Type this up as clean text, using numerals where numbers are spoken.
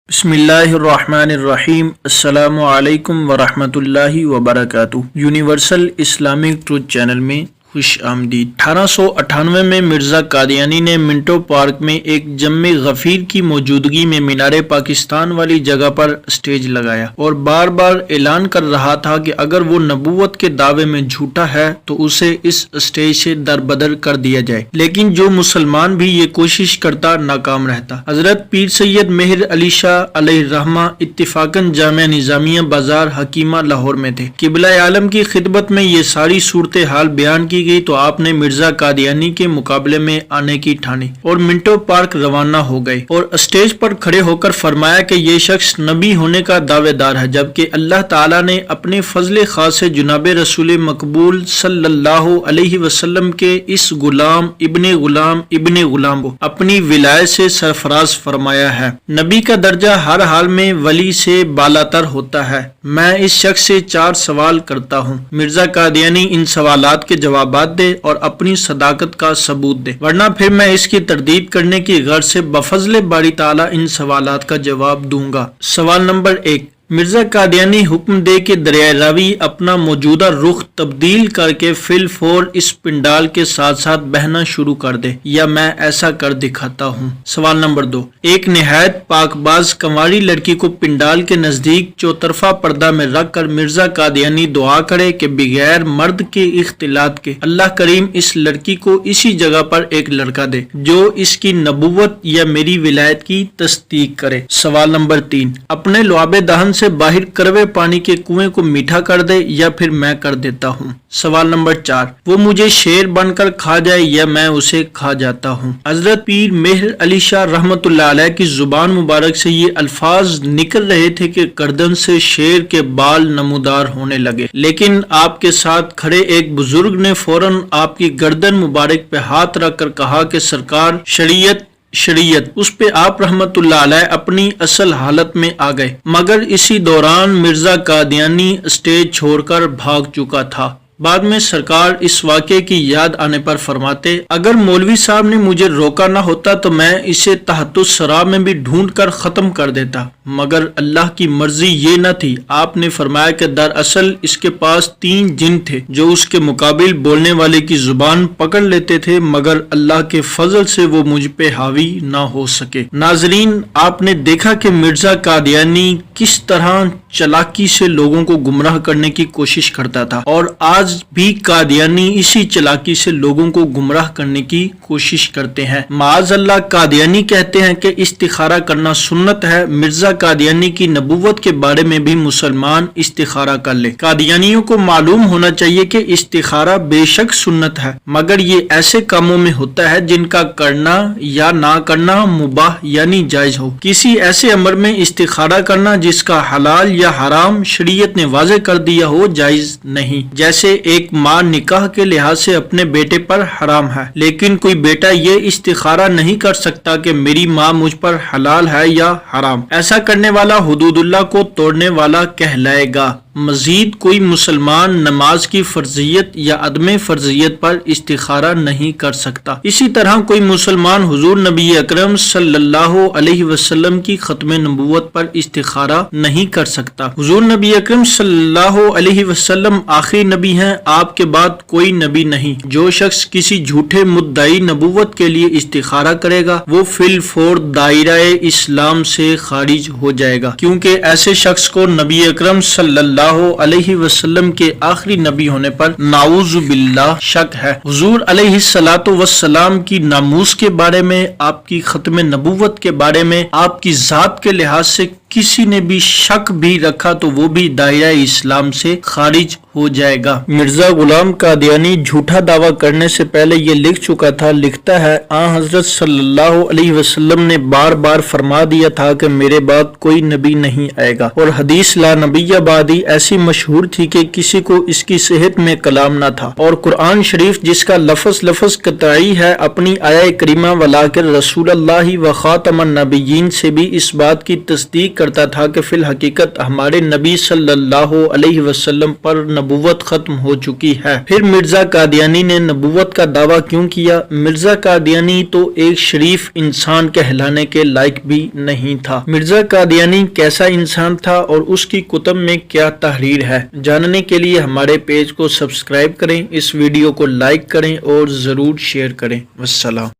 بسم اللہ الرحمن الرحیم۔ السلام علیکم ورحمۃ اللہ وبرکاتہ۔ یونیورسل اسلامک ٹروتھ چینل میں خوش آمدید۔ 1898 میں مرزا قادیانی نے منٹو پارک میں ایک جم غفیر کی موجودگی میں مینار پاکستان والی جگہ پر اسٹیج لگایا اور بار بار اعلان کر رہا تھا کہ اگر وہ نبوت کے دعوے میں جھوٹا ہے تو اسے اس اسٹیج سے دربدر کر دیا جائے، لیکن جو مسلمان بھی یہ کوشش کرتا ناکام رہتا۔ حضرت پیر سید مہر علی شاہ علیہ الرحمہ اتفاقاً جامعہ نظامیہ بازار حکیمہ لاہور میں تھے۔ قبلہ عالم کی خدمت میں یہ ساری صورتحال بیان کی گئی تو آپ نے مرزا قادیانی کے مقابلے میں آنے کی ٹھانی اور منٹو پارک روانہ ہو گئے اور اسٹیج پر کھڑے ہو کر فرمایا کہ یہ شخص نبی ہونے کا دعوے دار ہے، جبکہ اللہ تعالیٰ نے اپنے فضل خاص سے جناب رسول مقبول صلی اللہ علیہ وسلم کے اس غلام ابن غلام کو اپنی ولایت سے سرفراز فرمایا ہے۔ نبی کا درجہ ہر حال میں ولی سے بالاتر ہوتا ہے۔ میں اس شخص سے 4 سوال کرتا ہوں، مرزا قادیانی ان سوالات کے جوابات دے اور اپنی صداقت کا ثبوت دے، ورنہ پھر میں اس کی تردید کرنے کی غرض سے بفضل باری تعالیٰ ان سوالات کا جواب دوں گا۔ سوال نمبر 1، مرزا قادیانی حکم دے کہ دریائے راوی اپنا موجودہ رخ تبدیل کر کے فی الفور اس پنڈال کے ساتھ ساتھ بہنا شروع کر دے، یا میں ایسا کر دکھاتا ہوں۔ سوال نمبر 2، ایک نہایت پاک باز کنواری لڑکی کو پنڈال کے نزدیک چوطرفہ پردہ میں رکھ کر مرزا قادیانی دعا کرے کہ بغیر مرد کے اختلاط کے اللہ کریم اس لڑکی کو اسی جگہ پر ایک لڑکا دے جو اس کی نبوت یا میری ولایت کی تصدیق کرے۔ سوال نمبر 3، اپنے لعاب دہن سے باہر کڑوے پانی کے کنویں کو میٹھا کر دے یا پھر میں کر دیتا ہوں۔ سوال نمبر 4، وہ مجھے شیر بن کر کھا جائے یا میں اسے کھا جاتا ہوں۔ حضرت پیر مہر علی شاہ رحمۃ اللہ علیہ کی زبان مبارک سے یہ الفاظ نکل رہے تھے کہ گردن سے شیر کے بال نمودار ہونے لگے، لیکن آپ کے ساتھ کھڑے ایک بزرگ نے فوراً آپ کی گردن مبارک پہ ہاتھ رکھ کر کہا کہ سرکار شریعت اس پہ آپ رحمت اللہ علیہ اپنی اصل حالت میں آ گئے، مگر اسی دوران مرزا قادیانی اسٹیج چھوڑ کر بھاگ چکا تھا۔ بعد میں سرکار اس واقعے کی یاد آنے پر فرماتے، اگر مولوی صاحب نے مجھے روکا نہ ہوتا تو میں اسے تحت الثری میں بھی ڈھونڈ کر ختم کر دیتا، مگر اللہ کی مرضی یہ نہ تھی۔ آپ نے فرمایا کہ دراصل اس کے پاس 3 جن تھے جو اس کے مقابل بولنے والے کی زبان پکڑ لیتے تھے، مگر اللہ کے فضل سے وہ مجھ پہ حاوی نہ ہو سکے۔ ناظرین، آپ نے دیکھا کہ مرزا قادیانی کس طرح چلاکی سے لوگوں کو گمراہ کرنے کی کوشش کرتا تھا، اور آج بھی قادیانی اسی چلاکی سے لوگوں کو گمراہ کرنے کی کوشش کرتے ہیں۔ معاذ اللہ، قادیانی کہتے ہیں کہ استخارہ کرنا سنت ہے۔ مرزا قادیانی کی نبوت کے بارے میں بھی مسلمان استخارہ کر لے۔ قادیانیوں کو معلوم ہونا چاہیے کہ استخارہ بے شک سنت ہے، مگر یہ ایسے کاموں میں ہوتا ہے جن کا کرنا یا نہ کرنا مباح یعنی جائز ہو۔ کسی ایسے امر میں استخارہ کرنا جس کا حلال یا حرام شریعت نے واضح کر دیا ہو جائز نہیں، جیسے ایک ماں نکاح کے لحاظ سے اپنے بیٹے پر حرام ہے، لیکن کوئی بیٹا یہ استخارہ نہیں کر سکتا کہ میری ماں مجھ پر حلال ہے یا حرام۔ ایسا کرنے والا حدود اللہ کو توڑنے والا کہلائے گا۔ مزید کوئی مسلمان نماز کی فرضیت یا عدم فرضیت پر استخارہ نہیں کر سکتا۔ اسی طرح کوئی مسلمان حضور نبی اکرم صلی اللہ علیہ وسلم کی ختم نبوت پر استخارہ نہیں کر سکتا۔ حضور نبی اکرم صلی اللہ علیہ وسلم آخری نبی ہیں، آپ کے بعد کوئی نبی نہیں۔ جو شخص کسی جھوٹے مدعی نبوت کے لیے استخارہ کرے گا وہ فی الفور دائرہ اسلام سے خارج ہو جائے گا، کیونکہ ایسے شخص کو نبی اکرم صلی اللہ علیہ وسلم کے آخری نبی ہونے پر نعوذ باللہ شک ہے۔ حضور علیہ الصلوۃ والسلام کی ناموس کے بارے میں، آپ کی ختم نبوت کے بارے میں، آپ کی ذات کے لحاظ سے کسی نے بھی شک بھی رکھا تو وہ بھی دائرہ اسلام سے خارج ہو جائے گا۔ مرزا غلام قادیانی جھوٹا دعویٰ کرنے سے پہلے یہ لکھ چکا تھا۔ لکھتا ہے، حضرت صلی اللہ علیہ وسلم نے بار بار فرما دیا تھا کہ میرے بعد کوئی نبی نہیں آئے گا، اور حدیث لا نبی بعدی ایسی مشہور تھی کہ کسی کو اس کی صحت میں کلام نہ تھا، اور قرآن شریف جس کا لفظ قطعی ہے اپنی آیہ کریمہ وَلَٰكِن رسول اللہ و خاتم النبیین سے بھی اس بات کی تصدیق کرتا تھا کہ فی الحقیقت ہمارے نبی صلی اللہ علیہ وسلم پر نبوت ختم ہو چکی ہے۔ پھر مرزا قادیانی نے نبوت کا دعویٰ کیوں کیا؟ مرزا قادیانی تو ایک شریف انسان کہلانے کے لائق بھی نہیں تھا۔ مرزا قادیانی کیسا انسان تھا اور اس کی کتب میں کیا تحریر ہے؟ جاننے کے لیے ہمارے پیج کو سبسکرائب کریں، اس ویڈیو کو لائک کریں اور ضرور شیئر کریں۔ والسلام۔